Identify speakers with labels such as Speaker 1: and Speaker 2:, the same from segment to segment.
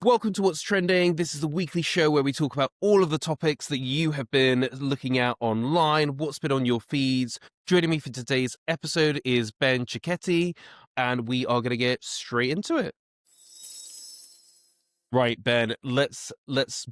Speaker 1: Welcome to What's Trending. This is the weekly show where we talk about all of the topics that you have been looking at online, what's been on your feeds. Joining me for today's episode is Ben Cicchetti, and we are going to get straight into it. Right, Ben, let's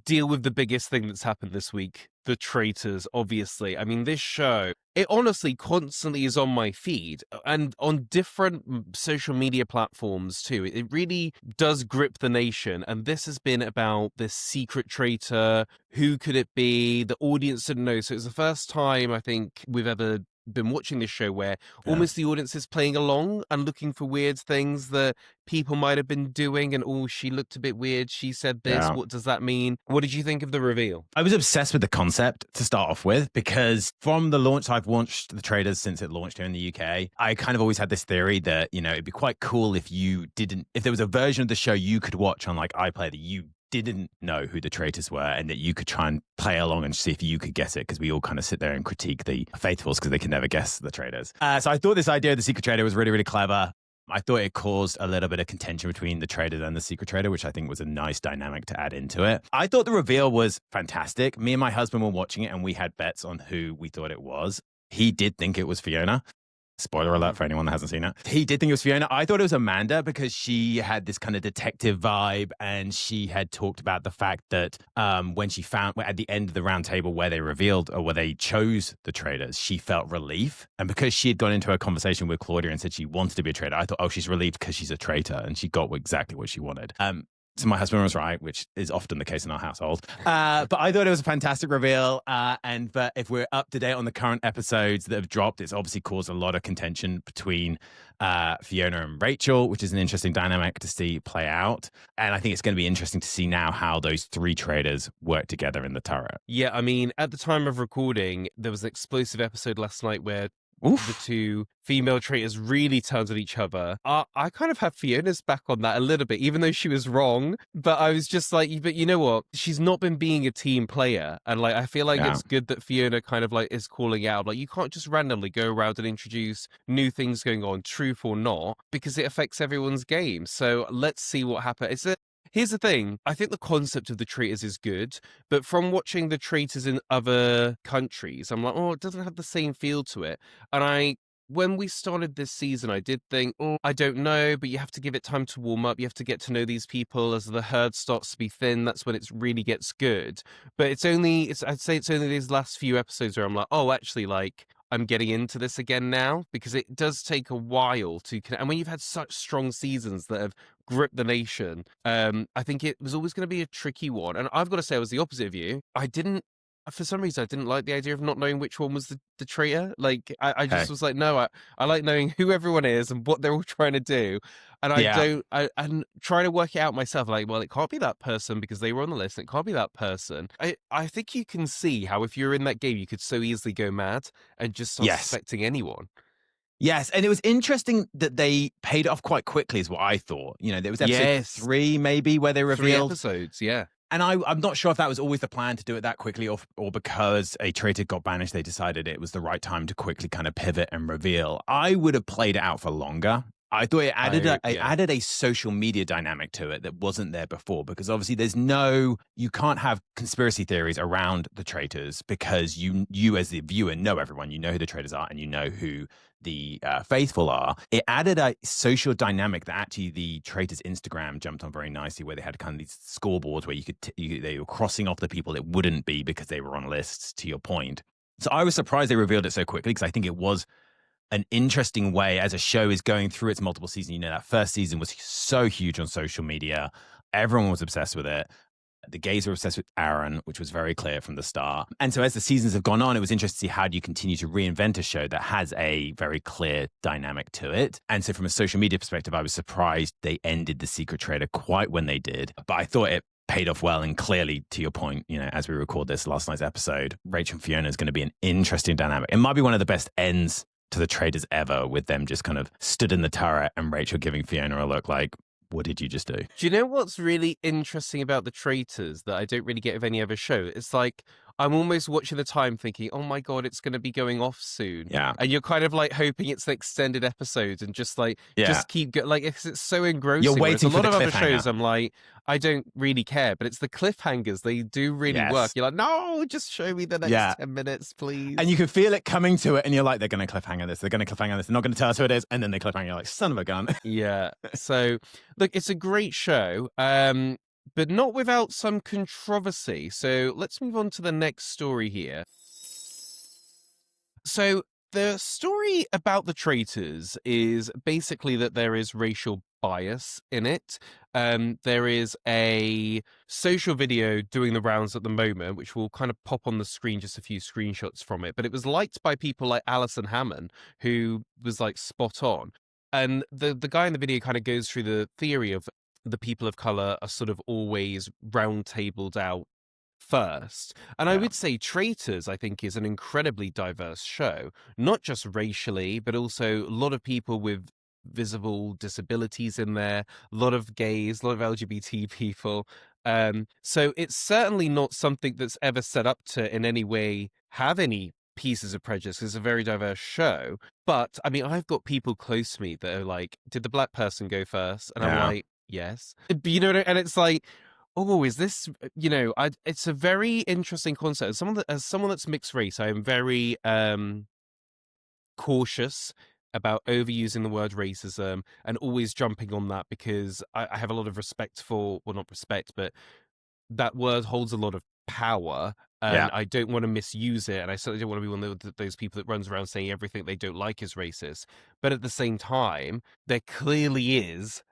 Speaker 1: deal with the biggest thing that's happened this week. The Traitors, obviously. I mean, this show, it honestly constantly is on my feed and on different social media platforms too. It really does grip the nation. And this has been about this secret traitor. Who could it be? The audience didn't know. So it's the first time I think we've ever been watching this show where almost the audience is playing along and looking for weird things that people might have been doing, and she looked a bit weird, she said this, what does that mean? What did you think of the reveal?
Speaker 2: I was obsessed with the concept to start off with, because from the launch, I've watched the Traitors since it launched here in the UK. I kind of always had this theory that, it'd be quite cool if there was a version of the show you could watch on like iPlayer that you didn't know who the Traitors were, and that you could try and play along and see if you could guess it, because we all kind of sit there and critique the faithfuls because they can never guess the Traitors. So I thought this idea of the secret traitor was really, really clever. I thought it caused a little bit of contention between the Traitors and the secret traitor, which I think was a nice dynamic to add into it. I thought the reveal was fantastic. Me and my husband were watching it and we had bets on who we thought it was. He did think it was Fiona. Spoiler alert for anyone that hasn't seen it. He did think it was Fiona. I thought it was Amanda because she had this kind of detective vibe, and she had talked about the fact that when she found at the end of the round table where they revealed or where they chose the traitors, she felt relief. And because she had gone into a conversation with Claudia and said she wanted to be a traitor, I thought, oh, she's relieved because she's a traitor, and she got exactly what she wanted. So my husband was right, which is often the case in our household. But I thought it was a fantastic reveal. But if we're up to date on the current episodes that have dropped, it's obviously caused a lot of contention between Fiona and Rachel, which is an interesting dynamic to see play out. And I think it's going to be interesting to see now how those three traitors work together in the turret.
Speaker 1: Yeah, I mean, at the time of recording, there was an explosive episode last night where the two female traitors really turned on each other. I kind of have Fiona's back on that a little bit, even though she was wrong. But I was just like, but you know what? She's not been being a team player. And like, I feel like it's good that Fiona kind of like is calling out. Like, you can't just randomly go around and introduce new things going on, truth or not, because it affects everyone's game. So let's see what happens. Here's the thing. I think the concept of the Traitors is good, but from watching the Traitors in other countries, I'm like, it doesn't have the same feel to it. And when we started this season, I did think, I don't know, but you have to give it time to warm up. You have to get to know these people as the herd starts to be thin. That's when it really gets good. But I'd say it's only these last few episodes where I'm like, actually, like, I'm getting into this again now, because it does take a while to connect. And when you've had such strong seasons that have gripped the nation, I think it was always going to be a tricky one. And I've got to say, I was the opposite of you. For some reason, I didn't like the idea of not knowing which one was the traitor. Like, I just was like, no, I like knowing who everyone is and what they're all trying to do. And I'm trying to work it out myself. Like, well, it can't be that person because they were on the list. It can't be that person. I think you can see how if you're in that game, you could so easily go mad and just start suspecting anyone.
Speaker 2: Yes, and it was interesting that they paid it off quite quickly is what I thought. There was episode 3 maybe where they revealed
Speaker 1: 3 episodes, yeah.
Speaker 2: And I'm not sure if that was always the plan to do it that quickly, or because a traitor got banished, they decided it was the right time to quickly kind of pivot and reveal. I would have played it out for longer. I thought it added a social media dynamic to it that wasn't there before, because obviously you can't have conspiracy theories around the traitors, because you as the viewer know everyone, you know who the traitors are and you know who the faithful are. It added a social dynamic that actually the traitors' Instagram jumped on very nicely, where they had kind of these scoreboards where they were crossing off the people it wouldn't be because they were on lists, to your point. So I was surprised they revealed it so quickly, because I think it was an interesting way as a show is going through its multiple seasons. That first season was so huge on social media. Everyone was obsessed with it. The gays were obsessed with Aaron, which was very clear from the start. And so as the seasons have gone on, it was interesting to see how do you continue to reinvent a show that has a very clear dynamic to it. And so from a social media perspective, I was surprised they ended the secret traitor quite when they did. But I thought it paid off well. And clearly, to your point, as we record this last night's episode, Rachel and Fiona is going to be an interesting dynamic. It might be one of the best ends to the Traitors ever, with them just kind of stood in the turret and Rachel giving Fiona a look like, what did you just do?
Speaker 1: Do you know what's really interesting about the Traitors that I don't really get with any other show? It's like, I'm almost watching the time thinking, oh my God, it's going to be going off soon.
Speaker 2: Yeah.
Speaker 1: And you're kind of like hoping it's the extended episodes and just like,
Speaker 2: Yeah.
Speaker 1: just keep going. Like, it's so engrossing.
Speaker 2: You're
Speaker 1: Whereas
Speaker 2: waiting
Speaker 1: a
Speaker 2: for
Speaker 1: lot
Speaker 2: the
Speaker 1: of other
Speaker 2: cliffhanger.
Speaker 1: shows, I'm like, I don't really care, but it's the cliffhangers. They do really
Speaker 2: Yes.
Speaker 1: work. You're like, no, just show me the next 10 minutes, please.
Speaker 2: And you can feel it coming to it, and you're like, they're going to cliffhanger this. They're going to cliffhanger this. They're not going to tell us who it is. And then they cliffhanger. You're like, son of a gun.
Speaker 1: Yeah. So, look, it's a great show. But not without some controversy. So let's move on to the next story here. So the story about the Traitors is basically that there is racial bias in it. There is a social video doing the rounds at the moment, which will kind of pop on the screen, just a few screenshots from it. But it was liked by people like Alison Hammond, who was like spot on. And the guy in the video kind of goes through the theory of the people of color are sort of always round tabled out first. And I would say Traitors, I think, is an incredibly diverse show, not just racially, but also a lot of people with visible disabilities in there, a lot of gays, a lot of LGBT people. So it's certainly not something that's ever set up to in any way have any pieces of prejudice. It's a very diverse show. But I mean, I've got people close to me that are like, did the black person go first? And I'm like, yes. But, you know, and it's like, oh, is this, you know, it's a very interesting concept. As someone that's mixed race, I am very cautious about overusing the word racism and always jumping on that because I have a lot of respect for, well, not respect, but that word holds a lot of power. And I don't want to misuse it. And I certainly don't want to be one of those people that runs around saying everything they don't like is racist. But at the same time, there clearly is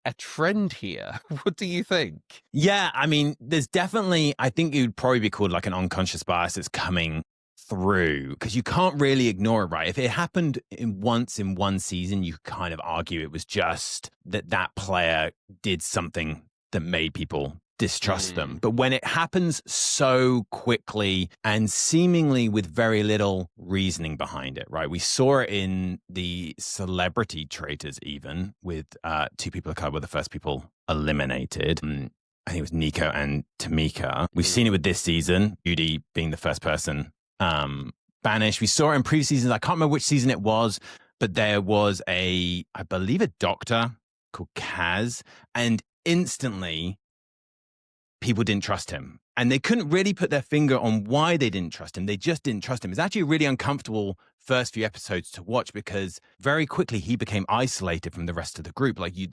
Speaker 1: a trend here. What do you think?
Speaker 2: Yeah, I mean, there's definitely, I think it would probably be called like an unconscious bias that's coming through because you can't really ignore it, right? If it happened once in one season, you could kind of argue it was just that player did something that made people distrust them. But when it happens so quickly and seemingly with very little reasoning behind it, right? We saw it in the celebrity Traitors even with 2 people of color were the first people eliminated. I think it was Nico and Tamika. We've seen it with this season, Judy being the first person banished. We saw it in previous seasons. I can't remember which season it was, but there was I believe a doctor called Kaz, and instantly people didn't trust him. And they couldn't really put their finger on why they didn't trust him. They just didn't trust him. It's actually a really uncomfortable first few episodes to watch because very quickly he became isolated from the rest of the group. Like you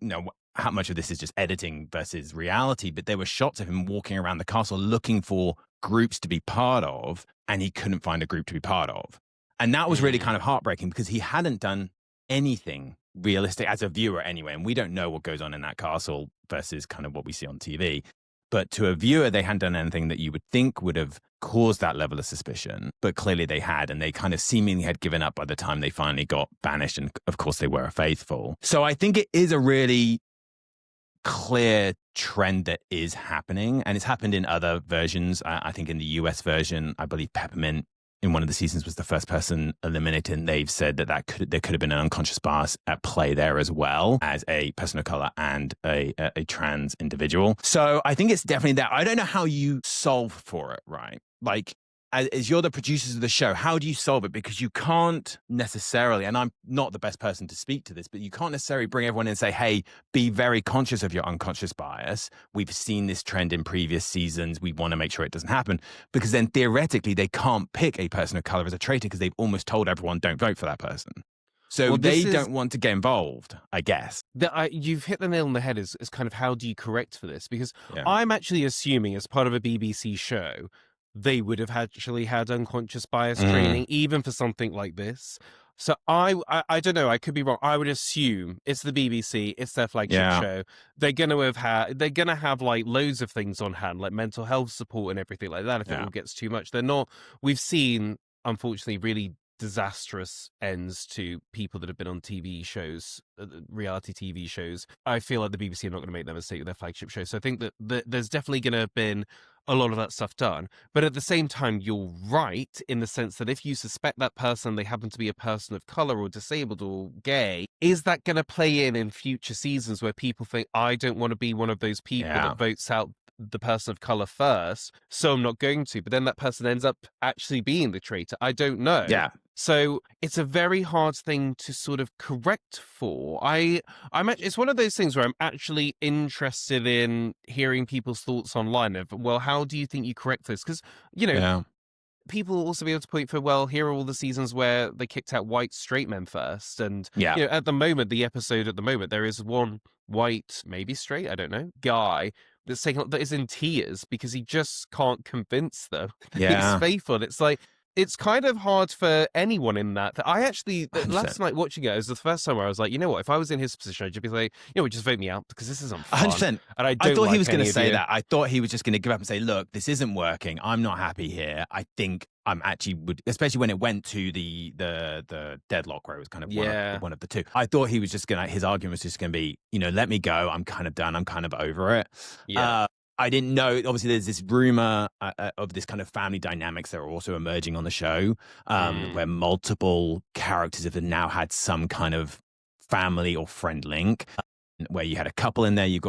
Speaker 2: know how much of this is just editing versus reality, but there were shots of him walking around the castle looking for groups to be part of, and he couldn't find a group to be part of. And that was really kind of heartbreaking because he hadn't done anything realistic as a viewer anyway. And we don't know what goes on in that castle versus kind of what we see on TV. But to a viewer, they hadn't done anything that you would think would have caused that level of suspicion. But clearly they had, and they kind of seemingly had given up by the time they finally got banished. And of course, they were faithful. So I think it is a really clear trend that is happening. And it's happened in other versions. I think in the US version, I believe Peppermint in one of the seasons was the first person eliminated, and they've said that there could have been an unconscious bias at play there as well as a person of color and a trans individual. So I think it's definitely there. I don't know how you solve for it, right? Like, as you're the producers of the show, how do you solve it? Because you can't necessarily, and I'm not the best person to speak to this, but you can't necessarily bring everyone in and say, hey, be very conscious of your unconscious bias. We've seen this trend in previous seasons. We want to make sure it doesn't happen. Because then theoretically, they can't pick a person of color as a traitor because they've almost told everyone don't vote for that person. So they don't want to get involved, I guess.
Speaker 1: You've hit the nail on the head is kind of how do you correct for this? Because I'm actually assuming as part of a BBC show, they would have actually had unconscious bias training, even for something like this. So I don't know. I could be wrong. I would assume it's the BBC. It's their flagship show. They're gonna have like loads of things on hand, like mental health support and everything like that. If it all gets too much, they're not. We've seen, unfortunately, really disastrous ends to people that have been on TV shows, reality TV shows. I feel like the BBC are not going to make that mistake with their flagship show. So I think that there's definitely going to have been a lot of that stuff done. But at the same time, you're right in the sense that if you suspect that person, they happen to be a person of color or disabled or gay, is that going to play in future seasons where people think, I don't want to be one of those people that votes out the person of color first, so I'm not going to. But then that person ends up actually being the traitor. I don't know.
Speaker 2: Yeah.
Speaker 1: So it's a very hard thing to sort of correct for. It's one of those things where I'm actually interested in hearing people's thoughts online of, well, how do you think you correct this? Because,
Speaker 2: Yeah.
Speaker 1: people will also be able to point for, well, here are all the seasons where they kicked out white straight men first. And,
Speaker 2: Yeah.
Speaker 1: at the moment, there is one white, maybe straight, I don't know, guy that is in tears because he just can't convince them that he's
Speaker 2: Yeah.
Speaker 1: faithful. It's like, it's kind of hard for anyone in that. I actually,
Speaker 2: 100%.
Speaker 1: last night watching it was the first time where I was like, you know what, if I was in his position, I'd just be like, just vote me out because this isn't fun.
Speaker 2: 100%.
Speaker 1: And I
Speaker 2: thought he was
Speaker 1: going to
Speaker 2: say that. I thought he was just going to give up and say, look, this isn't working. I'm not happy here. I think I'm actually especially when it went to the deadlock where it was kind of one of the two. I thought he was just his argument was just going to be, let me go. I'm kind of done. I'm kind of over it.
Speaker 1: Yeah.
Speaker 2: I didn't know. Obviously, there's this rumor of this kind of family dynamics that are also emerging on the show, where multiple characters have now had some kind of family or friend link. Where you had a couple in there, you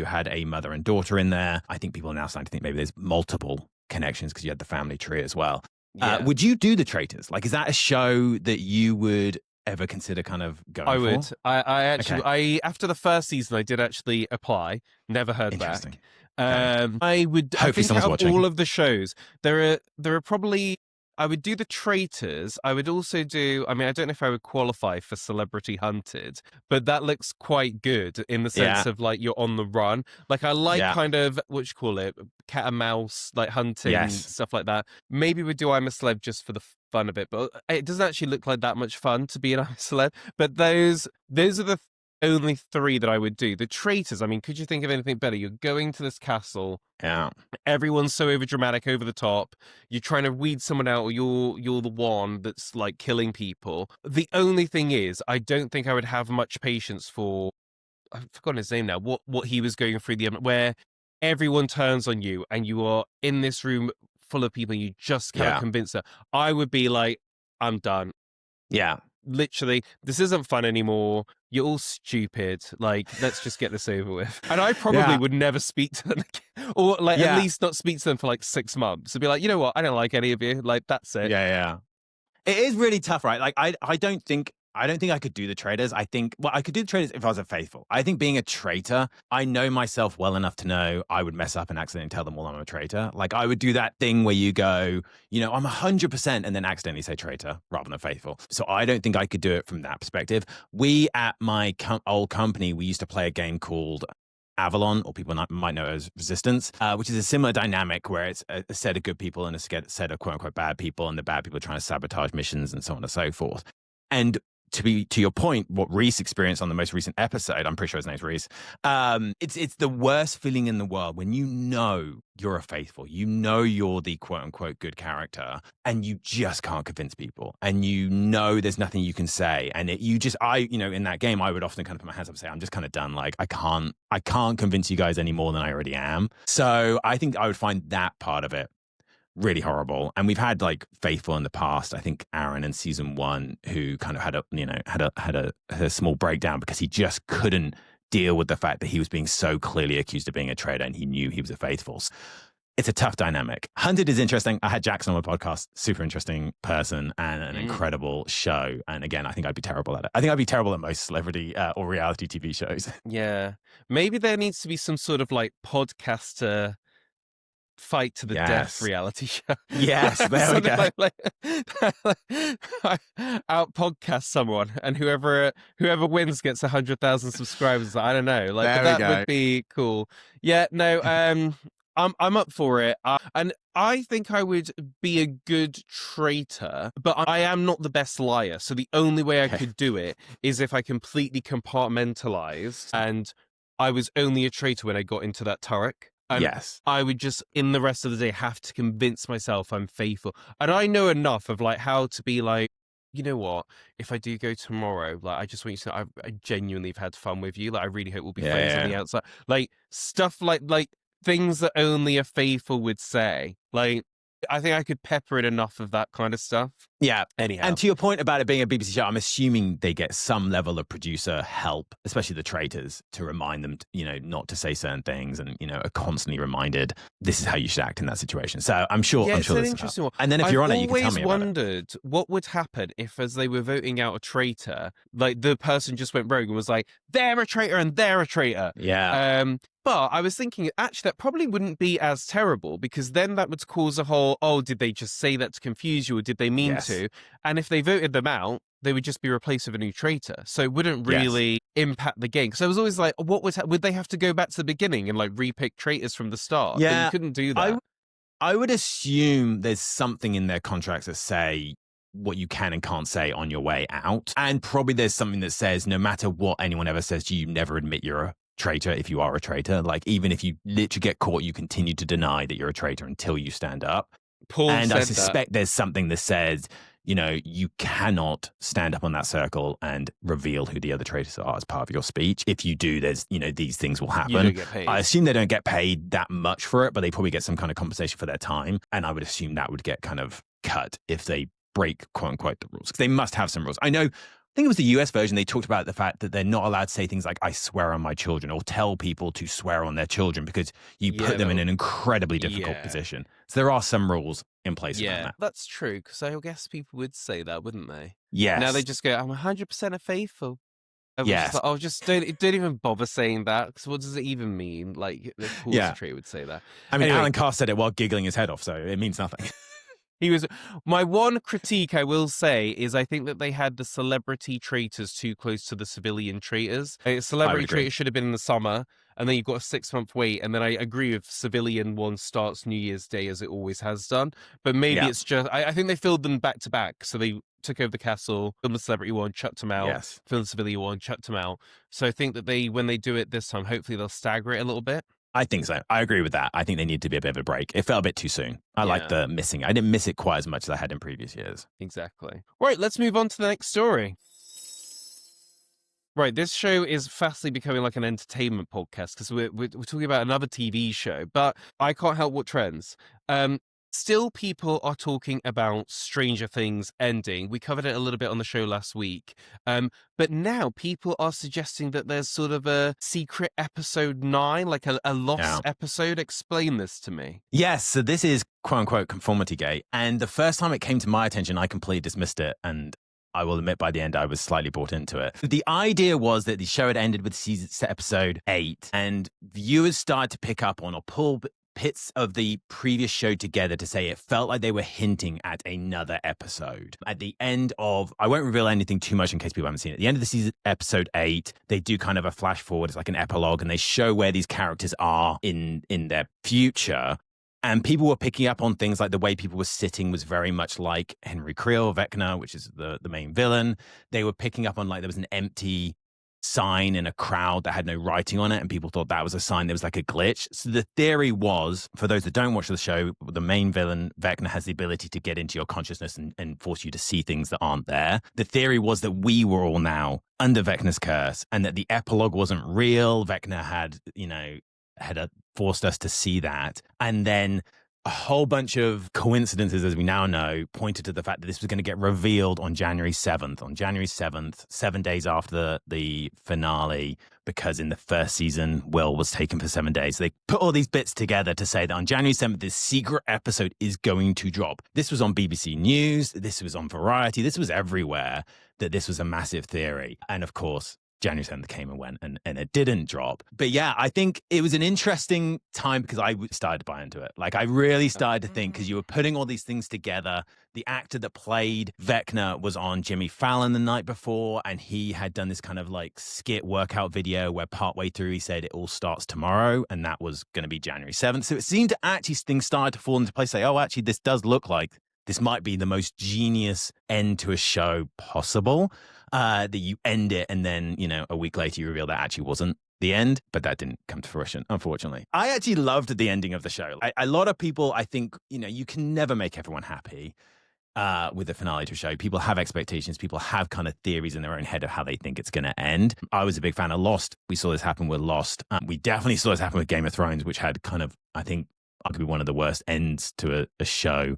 Speaker 2: had a mother and daughter in there. I think people are now starting to think maybe there's multiple connections because you had the family tree as well.
Speaker 1: Yeah.
Speaker 2: Would you do the Traitors? Like, is that a show that you would ever consider kind of going for?
Speaker 1: I would. I actually, after the first season, I did actually apply. Never heard back. I would.
Speaker 2: Hopefully
Speaker 1: I think
Speaker 2: someone's
Speaker 1: out of
Speaker 2: watching.
Speaker 1: all of the shows, there are probably. I would do the Traitors. I would also do. I mean, I don't know if I would qualify for Celebrity Hunted, but that looks quite good in the sense of like you're on the run. Like I like kind of what you call it, cat and mouse, like hunting stuff like that. Maybe we'd do I'm a Celeb just for the fun of it, but it doesn't actually look like that much fun to be an I'm a Celeb. But those are the only three that I would do. The Traitors, I mean, could you think of anything better? You're going to this castle.
Speaker 2: Yeah.
Speaker 1: Everyone's so overdramatic, over the top. You're trying to weed someone out, or you're the one that's like killing people. The only thing is, I don't think I would have much patience for. I've forgotten his name now. What he was going through where everyone turns on you and you are in this room full of people and you just can't convince her. I would be like, I'm done.
Speaker 2: Yeah.
Speaker 1: Literally, this isn't fun anymore. You're all stupid. Like, let's just get this over with. And I probably would never speak to them again. Or like at least not speak to them for like 6 months. And be like, you know what? I don't like any of you. Like, that's it.
Speaker 2: Yeah. It is really tough, right? Like, I don't think I could do the Traitors. I could do the Traitors if I was a faithful. I think being a traitor, I know myself well enough to know I would mess up and accidentally tell them all I'm a traitor. Like I would do that thing where you go, I'm 100% and then accidentally say traitor rather than a faithful. So I don't think I could do it from that perspective. We at my old company, we used to play a game called Avalon, or people might know it as Resistance, which is a similar dynamic where it's a set of good people and a set of quote unquote bad people, and the bad people are trying to sabotage missions and so on and so forth. And to your point, what Reese experienced on the most recent episode, I'm pretty sure his name's Reese. It's the worst feeling in the world when you're a faithful, you're the quote unquote good character, and you just can't convince people, and there's nothing you can say, and in that game, I would often kind of put my hands up and say, I'm just kind of done. Like I can't convince you guys any more than I already am. So I think I would find that part of it really horrible. And we've had like faithful in the past. I think Aaron in season 1, who kind of had a small breakdown because he just couldn't deal with the fact that he was being so clearly accused of being a traitor, and he knew he was a faithful. It's a tough dynamic. Hunted is interesting. I had Jackson on my podcast, super interesting person and an incredible show. And again, I think I'd be terrible at it. I think I'd be terrible at most celebrity or reality TV shows.
Speaker 1: Yeah. Maybe there needs to be some sort of like podcaster fight to the death reality show.
Speaker 2: Yes, there we go.
Speaker 1: Out podcast someone, and whoever wins gets 100,000 subscribers. I don't know, like that would be cool. Yeah, no, I'm up for it, and I think I would be a good traitor, but I am not the best liar. So the only way I could do it is if I completely compartmentalized, and I was only a traitor when I got into that turret. And I would just, in the rest of the day, have to convince myself I'm faithful. And I know enough of like how to be like, you know what? If I do go tomorrow, like I just want you to know I genuinely have had fun with you. Like I really hope we'll be friends on the outside. Like stuff like things that only a faithful would say. Like I think I could pepper in enough of that kind of stuff.
Speaker 2: Yeah.
Speaker 1: Anyhow.
Speaker 2: And to your point about it being a BBC show, I'm assuming they get some level of producer help, especially the Traitors, to remind them, not to say certain things and, are constantly reminded this is how you should act in that situation. So I'm sure
Speaker 1: it's an
Speaker 2: there's
Speaker 1: interesting one.
Speaker 2: And then if you're on it, you can tell me about it.
Speaker 1: I've always wondered what would happen if, as they were voting out a traitor, like the person just went rogue and was like, they're a traitor and they're a traitor.
Speaker 2: Yeah.
Speaker 1: But I was thinking, actually, that probably wouldn't be as terrible, because then that would cause a whole, did they just say that to confuse you, or did they mean to? And if they voted them out, they would just be replaced with a new traitor. So it wouldn't really impact the game. Because I was always like, would they have to go back to the beginning and like repick traitors from the start?
Speaker 2: Yeah.
Speaker 1: But you couldn't do that.
Speaker 2: I would assume there's something in their contracts that say what you can and can't say on your way out. And probably there's something that says no matter what anyone ever says to you, you never admit you're a traitor if you are a traitor. Like, even if you literally get caught, you continue to deny that you're a traitor until you stand up. And I suspect there's something that says, you cannot stand up on that circle and reveal who the other traitors are as part of your speech. If you do, there's, these things will happen.
Speaker 1: You don't get paid.
Speaker 2: I assume they don't get paid that much for it, but they probably get some kind of compensation for their time. And I would assume that would get kind of cut if they break, quote unquote, the rules. Because they must have some rules. I think it was the US version. They talked about the fact that they're not allowed to say things like, I swear on my children, or tell people to swear on their children, because you put them in an incredibly difficult position. So there are some rules in place around that.
Speaker 1: That's true, because I guess people would say that, wouldn't they?
Speaker 2: Yes.
Speaker 1: Now they just go, I'm 100% a faithful.
Speaker 2: Yes.
Speaker 1: Just don't even bother saying that, because what does it even mean? Like, of course a traitor would say that.
Speaker 2: I mean, Alan Carr said it while giggling his head off, so it means nothing.
Speaker 1: My one critique, I will say, is I think that they had the celebrity traitors too close to the civilian traitors. Celebrity traitors should have been in the summer, and then you've got a 6-month wait. And then I agree with civilian one starts New Year's Day, as it always has done. But maybe it's just, I think they filled them back to back. So they took over the castle, filmed the celebrity one, chucked them out, filmed the civilian one, chucked them out. So I think that when they do it this time, hopefully they'll stagger it a little bit.
Speaker 2: I think so. I agree with that. I think they need to be a bit of a break. It felt a bit too soon. I like the missing. I didn't miss it quite as much as I had in previous years.
Speaker 1: Exactly. Right, let's move on to the next story. Right, this show is fastly becoming like an entertainment podcast, because we're talking about another TV show, but I can't help what trends. Still, people are talking about Stranger Things ending. We covered it a little bit on the show last week. But now people are suggesting that there's sort of a secret episode 9, like a lost episode. Explain this to me.
Speaker 2: Yes, so this is quote unquote conformity gate. And the first time it came to my attention, I completely dismissed it. And I will admit by the end, I was slightly bought into it. The idea was that the show had ended with episode 8, and viewers started to pick up on or pull bits of the previous show together to say it felt like they were hinting at another episode. At the end of, I won't reveal anything too much in case people haven't seen it. At the end of the season, episode 8, they do kind of a flash forward. It's like an epilogue, and they show where these characters are in their future. And people were picking up on things like the way people were sitting was very much like Henry Creel, Vecna, which is the main villain. They were picking up on like there was an empty sign in a crowd that had no writing on it, and people thought that was a sign there was like a glitch. So the theory was, for those that don't watch the show, the main villain, Vecna, has the ability to get into your consciousness and force you to see things that aren't there. The theory was that we were all now under Vecna's curse, and that the epilogue wasn't real. Vecna had forced us to see that. And then a whole bunch of coincidences, as we now know, pointed to the fact that this was going to get revealed on January 7th. On January 7th, 7 days after the finale, because in the first season, Will was taken for 7 days. So they put all these bits together to say that on January 7th, this secret episode is going to drop. This was on BBC News. This was on Variety. This was everywhere, that this was a massive theory. And of course, January 7th came and went, and it didn't drop. But yeah, I think it was an interesting time because I started to buy into it. Like, I really started to think, because you were putting all these things together. The actor that played Vecna was on Jimmy Fallon the night before, and he had done this kind of like skit workout video where partway through he said it all starts tomorrow, and that was going to be January 7th. So it seemed to actually, things started to fall into place. Say, oh, actually, this does look like this might be the most genius end to a show possible. That you end it, and then, a week later you reveal that actually wasn't the end, but that didn't come to fruition, unfortunately. I actually loved the ending of the show. A lot of people, I think, you can never make everyone happy with the finale to a show. People have expectations. People have kind of theories in their own head of how they think it's going to end. I was a big fan of Lost. We saw this happen with Lost. We definitely saw this happen with Game of Thrones, which had kind of, I think, arguably one of the worst ends to a show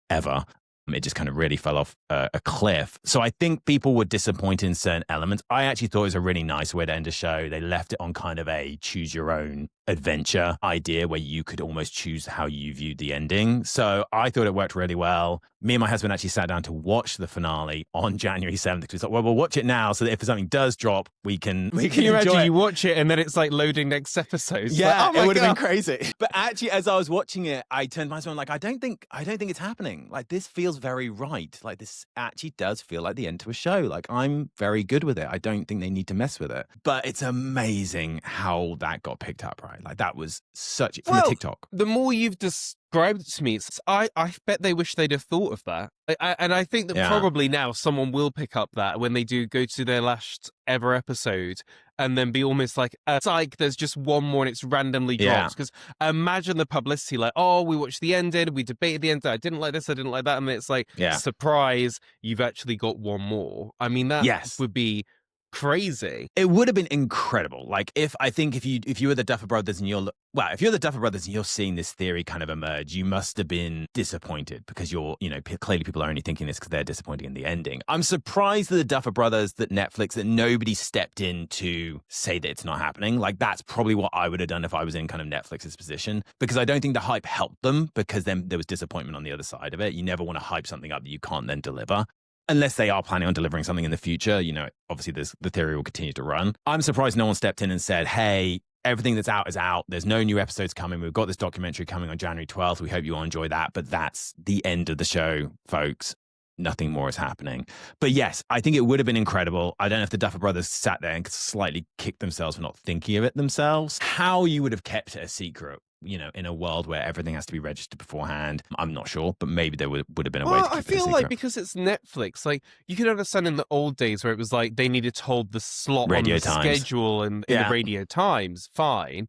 Speaker 2: ever. It just kind of really fell off a cliff. So I think people were disappointed in certain elements. I actually thought it was a really nice way to end a show. They left it on kind of a choose your own adventure idea where you could almost choose how you viewed the ending. So I thought it worked really well. Me and my husband actually sat down to watch the finale on January 7th because we thought, well, we'll watch it now so that if something does drop, we can
Speaker 1: Can you
Speaker 2: enjoy
Speaker 1: imagine
Speaker 2: it.
Speaker 1: you watch it and then it's like loading next episode?
Speaker 2: Yeah,
Speaker 1: like, oh
Speaker 2: it would have
Speaker 1: God.
Speaker 2: been crazy. But actually, as I was watching it, I turned to my husband like, I don't think it's happening. Like, this feels very right. Like, this actually does feel like the end to a show. Like, I'm very good with it. I don't think they need to mess with it. But it's amazing how that got picked up, right? Like, that was such from a TikTok.
Speaker 1: The more you've described it to me, I bet they wish they'd have thought of that. And I think that probably now someone will pick up that when they do go to their last ever episode and then be almost like, it's like there's just one more and it's randomly dropped. Because imagine the publicity, like, oh, we watched the ending, we debated the ending, I didn't like this, I didn't like that. And it's like, surprise, you've actually got one more. I mean, that would be crazy.
Speaker 2: It would have been incredible. Like if you were the Duffer Brothers and if you're the Duffer Brothers and you're seeing this theory kind of emerge, you must have been disappointed because clearly people are only thinking this because they're disappointed in the ending. I'm surprised that the Duffer Brothers, that Netflix, that nobody stepped in to say that it's not happening. Like that's probably what I would have done if I was in kind of Netflix's position, because I don't think the hype helped them, because then there was disappointment on the other side of it. You never want to hype something up that you can't then deliver. Unless they are planning on delivering something in the future, obviously the theory will continue to run. I'm surprised no one stepped in and said, hey, everything that's out is out. There's no new episodes coming. We've got this documentary coming on January 12th. We hope you all enjoy that. But that's the end of the show, folks. Nothing more is happening. But yes, I think it would have been incredible. I don't know if the Duffer Brothers sat there and slightly kicked themselves for not thinking of it themselves. How you would have kept it a secret, in a world where everything has to be registered beforehand, I'm not sure, but maybe there would have been a way to keep it a secret.
Speaker 1: I feel like because it's Netflix, like you can understand in the old days where it was like they needed to hold the slot
Speaker 2: radio
Speaker 1: on the
Speaker 2: times.
Speaker 1: schedule and in the radio times, fine.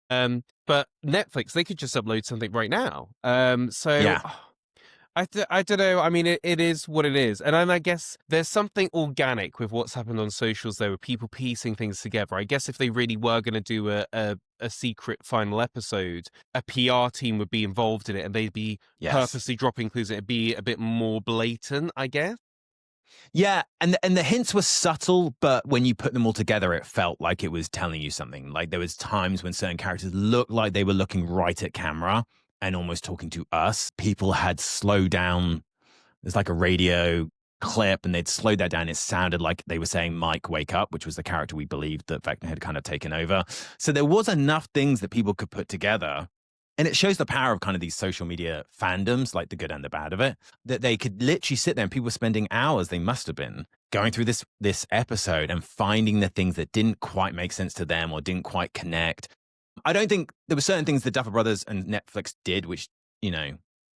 Speaker 1: But Netflix, they could just upload something right now. I don't know. I mean, it is what it is. And I guess there's something organic with what's happened on socials, though, with people piecing things together. I guess if they really were going to do a secret final episode, a PR team would be involved in it and they'd be purposely dropping clues. It'd be a bit more blatant, I guess.
Speaker 2: Yeah, and the hints were subtle, but when you put them all together, it felt like it was telling you something. Like there was times when certain characters looked like they were looking right at camera and almost talking to us. People had slowed down. There's like a radio clip and they'd slowed that down. It sounded like they were saying, Mike, wake up, which was the character we believed that Vecna had kind of taken over. So there was enough things that people could put together. And it shows the power of kind of these social media fandoms, like the good and the bad of it, that they could literally sit there and people were spending hours, they must have been, going through this episode and finding the things that didn't quite make sense to them or didn't quite connect. I don't think there were certain things the Duffer Brothers and Netflix did, which,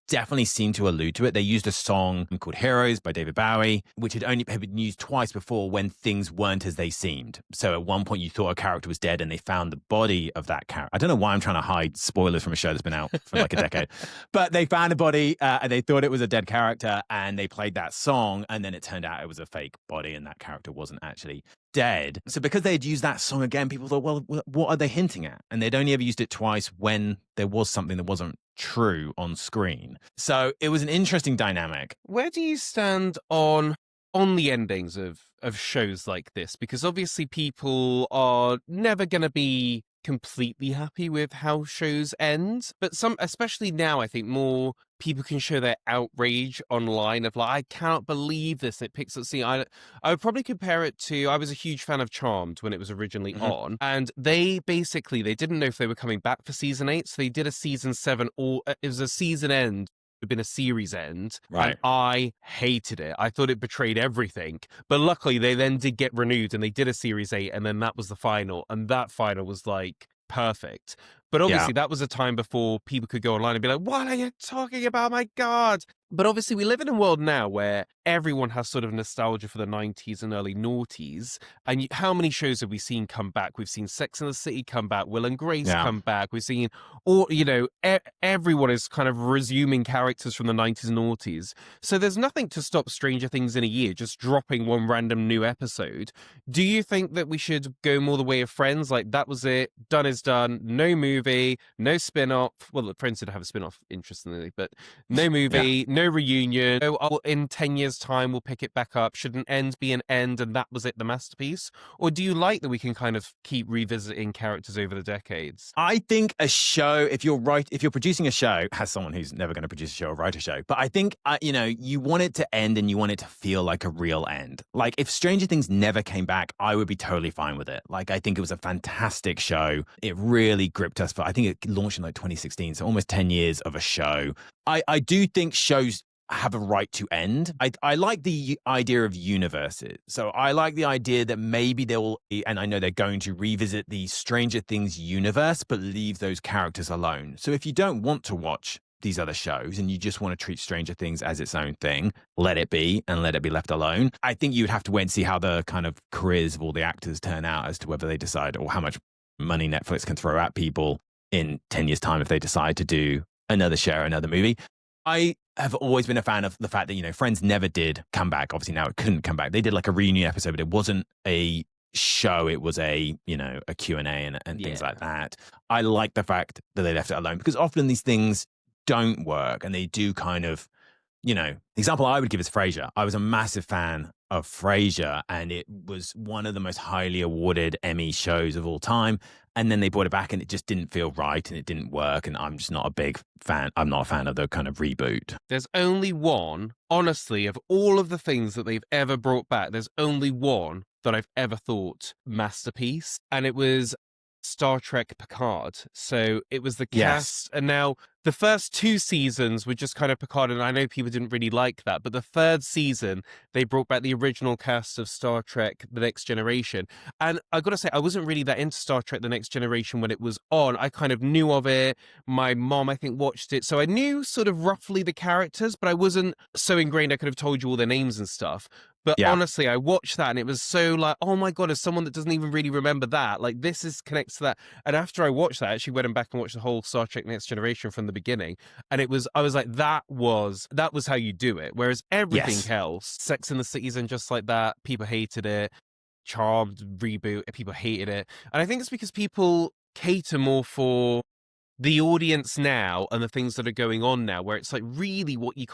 Speaker 2: definitely seemed to allude to it. They used a song called Heroes by David Bowie, which had only been used twice before when things weren't as they seemed. So at one point you thought a character was dead and they found the body of that character. I don't know why I'm trying to hide spoilers from a show that's been out for like a decade, but they found a body and they thought it was a dead character and they played that song and then it turned out it was a fake body and that character wasn't actually dead. So because they had used that song again, people thought, well, what are they hinting at? And they'd only ever used it twice when there was something that wasn't true on screen. So it was an interesting dynamic.
Speaker 1: Where do you stand on the endings of shows like this? Because obviously people are never going to be completely happy with how shows end, but especially now, I think more people can show their outrage online of like, I can't believe this. It picks up scene. I would probably compare it to, I was a huge fan of Charmed when it was originally on, and they didn't know if they were coming back for season 8, so they did a season 7, or it was a season end. Had been a series end,
Speaker 2: right?
Speaker 1: And I hated it. I thought it betrayed everything. But luckily, they then did get renewed, and they did a series 8, and then that was the final, and that final was like perfect. But obviously, that was a time before people could go online and be like, "What are you talking about? My God!" But obviously, we live in a world now where everyone has sort of nostalgia for the 90s and early noughties. And how many shows have we seen come back? We've seen Sex and the City come back, Will and Grace
Speaker 2: Yeah.
Speaker 1: come back. We've seen, all everyone is kind of resuming characters from the 90s and noughties. So there's nothing to stop Stranger Things in a year just dropping one random new episode. Do you think that we should go more the way of Friends? Like, that was it, done is done, no movie, no spin-off. Well, Friends did have a spin-off, interestingly, but no movie, no reunion. Oh, in 10 years' time, we'll pick it back up. Should an end be an end and that was it, the masterpiece? Or do you like that we can kind of keep revisiting characters over the decades?
Speaker 2: I think a show, if you're producing a show, has someone who's never going to produce a show or write a show. But I think, you want it to end and you want it to feel like a real end. Like, if Stranger Things never came back, I would be totally fine with it. Like, I think it was a fantastic show. It really gripped us. I think it launched in like 2016, so almost 10 years of a show. I do think shows have a right to end. I like the idea of universes. So I like the idea that maybe they'll, and I know they're going to revisit the Stranger Things universe, but leave those characters alone. So if you don't want to watch these other shows and you just want to treat Stranger Things as its own thing, let it be and let it be left alone. I think you'd have to wait and see how the kind of careers of all the actors turn out as to whether they decide, or how much money Netflix can throw at people in 10 years' time if they decide to do another show, another movie. I have always been a fan of the fact that, Friends never did come back. Obviously, now it couldn't come back. They did like a reunion episode, but it wasn't a show. It was a Q&A and things like that. I like the fact that they left it alone, because often these things don't work and they do kind of, the example I would give is Frasier. I was a massive fan of Frasier, and it was one of the most highly awarded Emmy shows of all time. And then they brought it back and it just didn't feel right and it didn't work. And I'm just not a big fan. I'm not a fan of the kind of reboot.
Speaker 1: There's only one, honestly, of all of the things that they've ever brought back, there's only one that I've ever thought masterpiece. And it was Star Trek Picard. So it was the cast. And now the first 2 seasons were just kind of Picard, and I know people didn't really like that, but the 3rd season they brought back the original cast of Star Trek The Next Generation. And I gotta say, I wasn't really that into Star Trek The Next Generation when it was on. I kind of knew of it. My mom, I think, watched it, so I knew sort of roughly the characters, but I wasn't so ingrained I could have told you all their names and stuff. But honestly, I watched that and it was so like, oh my God, as someone that doesn't even really remember that, like, this is connected to that. And after I watched that, I actually went back and watched the whole Star Trek Next Generation from the beginning. And I was like, that was how you do it. Whereas everything else, Sex and the City and just like that, people hated it. Charmed reboot, people hated it. And I think it's because people cater more for the audience now and the things that are going on now, where it's like really what you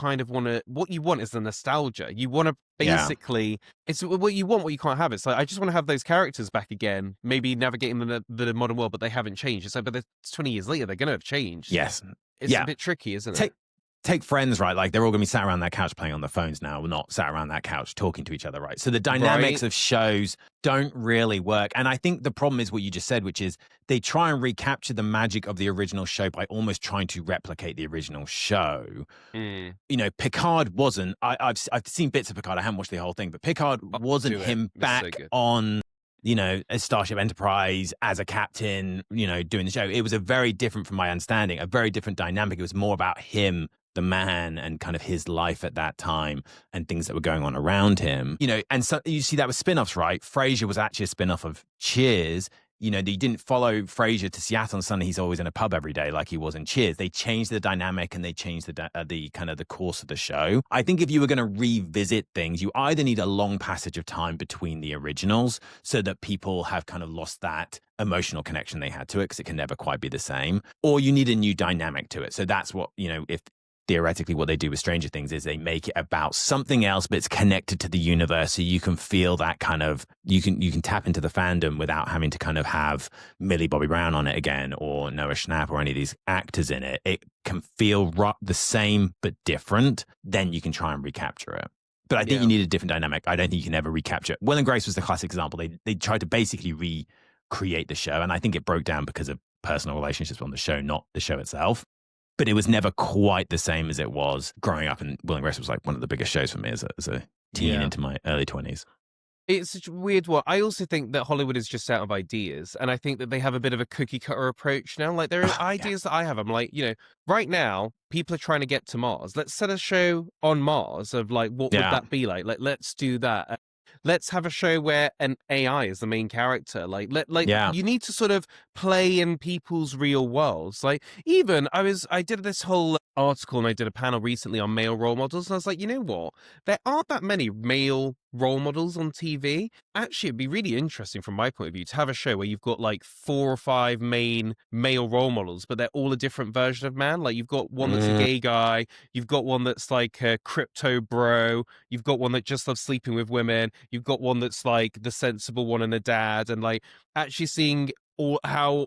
Speaker 1: want is the nostalgia. You want to basically, it's what you want, what you can't have. It's like, I just want to have those characters back again, maybe navigating the modern world, but they haven't changed. It's like, but it's 20 years later, they're going to have changed.
Speaker 2: Yes.
Speaker 1: It's a bit tricky, isn't it?
Speaker 2: Take Friends, right? Like, they're all going to be sat around that couch playing on their phones now, not sat around that couch talking to each other, right? So the dynamics of shows don't really work. And I think the problem is what you just said, which is they try and recapture the magic of the original show by almost trying to replicate the original show. Picard wasn't, I've seen bits of Picard. I haven't watched the whole thing, but Picard wasn't him back on, a Starship Enterprise as a captain, doing the show. It was a very different, from my understanding, a very different dynamic. It was more about him, the man, and kind of his life at that time and things that were going on around him. And so you see that with spin-offs, right? Frasier was actually a spin-off of Cheers. They didn't follow Frasier to Seattle and suddenly he's always in a pub every day like he was in Cheers. They changed the dynamic and they changed the kind of the course of the show. I think if you were going to revisit things, you either need a long passage of time between the originals so that people have kind of lost that emotional connection they had to it, because it can never quite be the same, or you need a new dynamic to it. So that's what, if theoretically what they do with Stranger Things is they make it about something else, but it's connected to the universe, so you can feel that kind of, you can tap into the fandom without having to kind of have Millie Bobby Brown on it again, or Noah Schnapp, or any of these actors in it. It can feel the same but different. Then you can try and recapture it. But I think you need a different dynamic. I don't think you can ever recapture it. Will and Grace was the classic example. They tried to basically recreate the show, and I think it broke down because of personal relationships on the show, not the show itself. But it was never quite the same as it was growing up. And Will and Grace was like one of the biggest shows for me as a teen into my early 20s.
Speaker 1: It's such a weird one. I also think that Hollywood is just out of ideas, and I think that they have a bit of a cookie cutter approach now. Like there are
Speaker 2: Yeah.
Speaker 1: ideas that I have. I'm like, right now people are trying to get to Mars. Let's set a show on Mars of like what would
Speaker 2: Yeah.
Speaker 1: that be like? Like let's do that. Let's have a show where an AI is the main character. Like
Speaker 2: Yeah.
Speaker 1: you need to sort of play in people's real worlds. Like even I did this whole article and I did a panel recently on male role models, and I was like, you know what? There aren't that many male role models on TV. Actually, it'd be really interesting from my point of view to have a show where you've got like 4 or 5 main male role models, but they're all a different version of man. Like you've got one that's a gay guy, you've got one that's like a crypto bro, you've got one that just loves sleeping with women, you've got one that's like the sensible one and a dad, and like actually seeing all how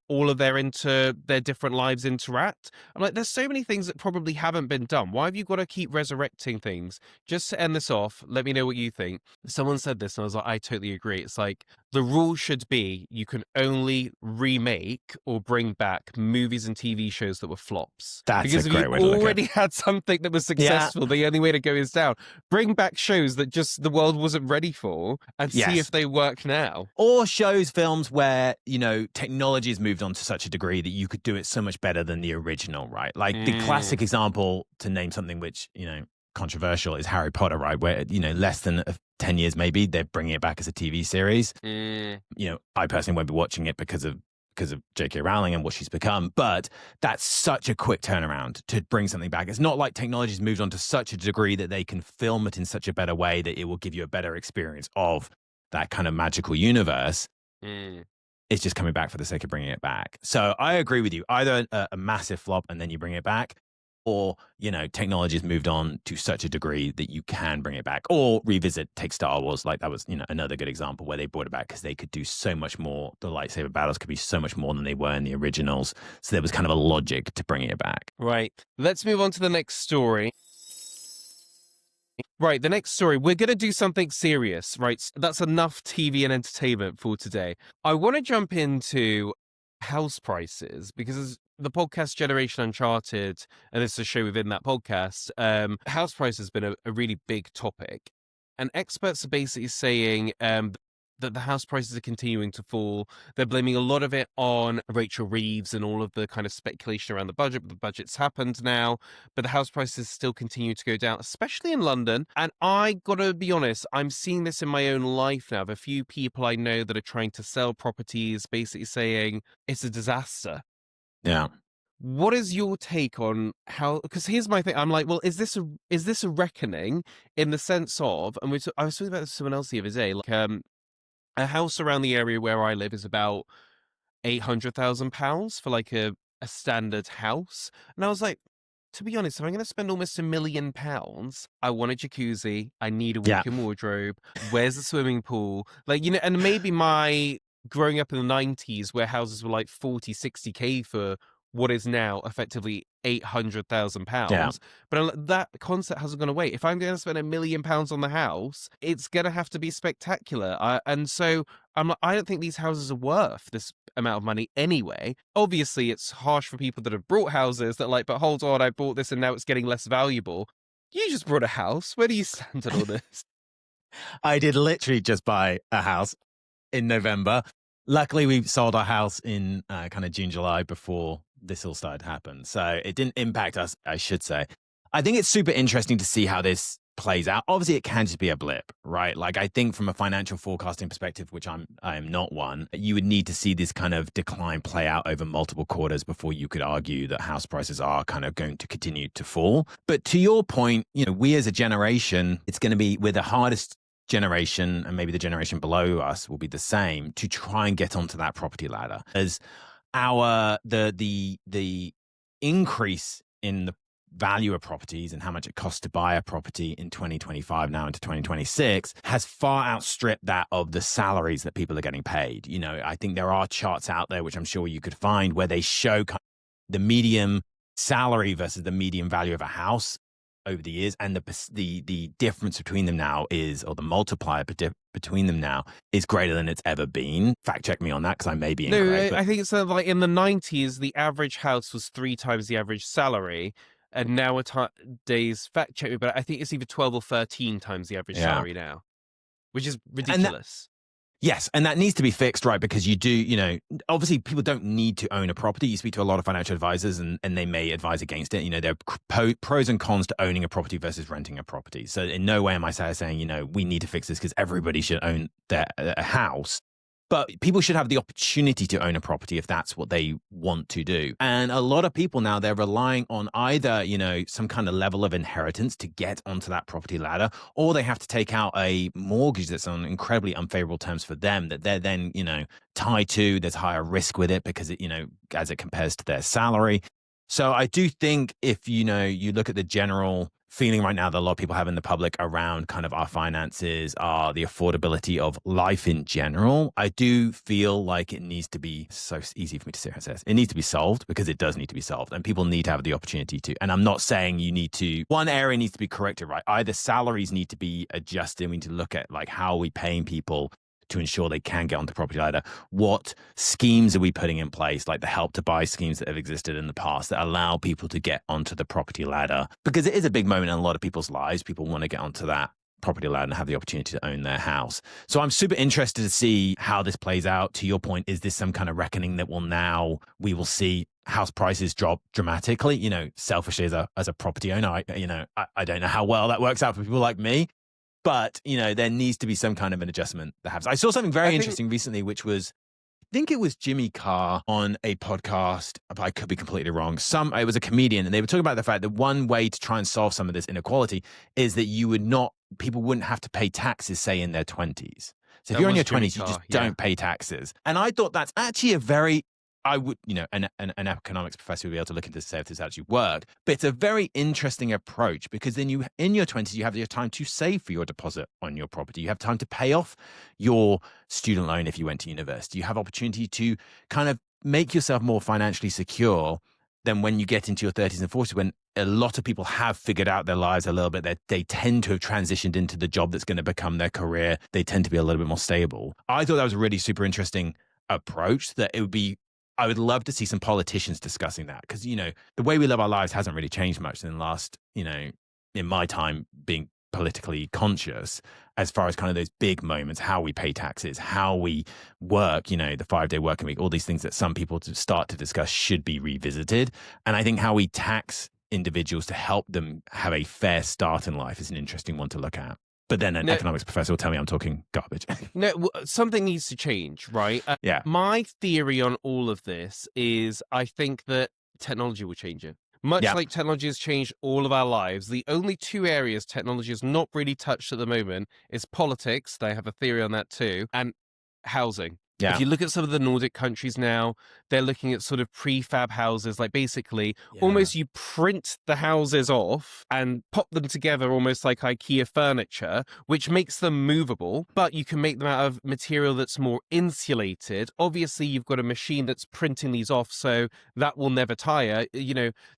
Speaker 1: all of their different lives interact. I'm like, there's so many things that probably haven't been done. Why have you got to keep resurrecting things? Just to end this off, let me know what you think. Someone said this and I was like, I totally agree. It's like the rule should be you can only remake or bring back movies and TV shows that were flops.
Speaker 2: That's
Speaker 1: because
Speaker 2: a
Speaker 1: if
Speaker 2: great
Speaker 1: you
Speaker 2: way to look at it.
Speaker 1: already had something that was successful, the only way to go is down. Bring back shows that just the world wasn't ready for and see if they work now.
Speaker 2: Or shows, films where, technology has moved on to such a degree that you could do it so much better than the original, right? Like the classic example, to name something which, controversial, is Harry Potter, right? Where, less than 10 years maybe, they're bringing it back as a TV series. I personally won't be watching it because of J.K. Rowling and what she's become, but that's such a quick turnaround to bring something back. It's not like technology's moved on to such a degree that they can film it in such a better way that it will give you a better experience of that kind of magical universe. It's just coming back for the sake of bringing it back. So I agree with you. Either a massive flop and then you bring it back, or, technology has moved on to such a degree that you can bring it back, or take Star Wars. Like that was, another good example where they brought it back because they could do so much more. The lightsaber battles could be so much more than they were in the originals. So there was kind of a logic to bringing it back.
Speaker 1: Right. Let's move on to the next story. Right, the next story, we're going to do something serious, right? That's enough TV and entertainment for today. I want to jump into house prices because the podcast Generation Uncharted, and it's a show within that podcast, house price has been a really big topic. And experts are basically saying that the house prices are continuing to fall. They're blaming a lot of it on Rachel Reeves and all of the kind of speculation around the budget. But the budget's happened now, but the house prices still continue to go down, especially in London. And I gotta be honest, I'm seeing this in my own life now. Of a few people I know that are trying to sell properties, basically saying it's a disaster.
Speaker 2: Yeah.
Speaker 1: What is your take on how? Because here's my thing. I'm like, well, is this a reckoning in the sense of? And I was talking about this with someone else the other day. Like, a house around the area where I live is about £800,000 for like a standard house. And I was like, to be honest, if I'm going to spend almost £1 million, I want a jacuzzi. I need a walk-in wardrobe. Where's the swimming pool? Like, and maybe my growing up in the 90s where houses were like 40, 60K for what is now effectively £800,000. But that concept hasn't gone away. If I'm going to spend £1 million on the house, it's going to have to be spectacular. And so I don't think these houses are worth this amount of money anyway. Obviously, it's harsh for people that have bought houses that like, but hold on, I bought this and now it's getting less valuable. You just bought a house. Where do you stand on all this?
Speaker 2: I did literally just buy a house in November. Luckily, we sold our house in kind of June, July before this all started to happen. So it didn't impact us, I should say. I think it's super interesting to see how this plays out. Obviously, it can just be a blip, right? Like I think from a financial forecasting perspective, which I am not one, you would need to see this kind of decline play out over multiple quarters before you could argue that house prices are kind of going to continue to fall. But to your point, we as a generation, it's going to be, we're the hardest generation, and maybe the generation below us will be the same, to try and get onto that property ladder. As the increase in the value of properties and how much it costs to buy a property in 2025 now into 2026 has far outstripped that of the salaries that people are getting paid. I think there are charts out there, which I'm sure you could find, where they show the median salary versus the median value of a house over the years, and the difference between them now is, or the multiplier between them now is greater than it's ever been. Fact check me on that because I may be incorrect.
Speaker 1: No, I think it's like in the 90s, the average house was 3 times the average salary, and nowadays, fact check me, but I think it's either 12 or 13 times the average salary now. which is ridiculous.
Speaker 2: Yes, and that needs to be fixed, right? Because you do, obviously people don't need to own a property. You speak to a lot of financial advisors and they may advise against it. There are pros and cons to owning a property versus renting a property. So in no way am I saying, we need to fix this because everybody should own a house. But people should have the opportunity to own a property if that's what they want to do. And a lot of people now, they're relying on either, some kind of level of inheritance to get onto that property ladder, or they have to take out a mortgage that's on incredibly unfavorable terms for them that they're then, tied to. There's higher risk with it because it, as it compares to their salary. So I do think if, you look at the general feeling right now that a lot of people have in the public around kind of our finances, the affordability of life in general, I do feel like it needs to be so easy for me to say. It needs to be solved because it does need to be solved and people need to have the opportunity to. And I'm not saying one area needs to be corrected, right? Either salaries need to be adjusted. We need to look at like how are we paying people to ensure they can get onto the property ladder. What schemes are we putting in place, like the Help to Buy schemes that have existed in the past that allow people to get onto the property ladder? Because it is a big moment in a lot of people's lives. People want to get onto that property ladder and have the opportunity to own their house. So I'm super interested to see how this plays out. To your point, is this some kind of reckoning that we will see house prices drop dramatically? Selfishly as a property owner, I don't know how well that works out for people like me. But, there needs to be some kind of an adjustment that happens. I saw something very interesting recently, which was, I think it was Jimmy Carr on a podcast. I could be completely wrong. It was a comedian, and they were talking about the fact that one way to try and solve some of this inequality is that people wouldn't have to pay taxes, say, in their 20s. So if you're in your 20s, you just don't pay taxes. And I thought that's actually an economics professor would be able to look into this to say if this actually worked. But it's a very interesting approach because then in your 20s, you have your time to save for your deposit on your property. You have time to pay off your student loan if you went to university. You have opportunity to kind of make yourself more financially secure than when you get into your 30s and 40s, when a lot of people have figured out their lives a little bit. They tend to have transitioned into the job that's going to become their career. They tend to be a little bit more stable. I thought that was a really super interesting approach I would love to see some politicians discussing that because, the way we live our lives hasn't really changed much in the last, in my time being politically conscious as far as kind of those big moments, how we pay taxes, how we work, the 5-day working week, all these things that some people start to discuss should be revisited. And I think how we tax individuals to help them have a fair start in life is an interesting one to look at. But then an economics professor will tell me I'm talking garbage.
Speaker 1: No, something needs to change, right?
Speaker 2: Yeah.
Speaker 1: My theory on all of this is I think that technology will change it. Much like technology has changed all of our lives, the only two areas technology has not really touched at the moment is politics. They have a theory on that too, and housing.
Speaker 2: Yeah.
Speaker 1: If you look at some of the Nordic countries now, they're looking at sort of prefab houses, like basically almost you print the houses off and pop them together almost like IKEA furniture, which makes them movable, but you can make them out of material that's more insulated. Obviously, you've got a machine that's printing these off, so that will never tire.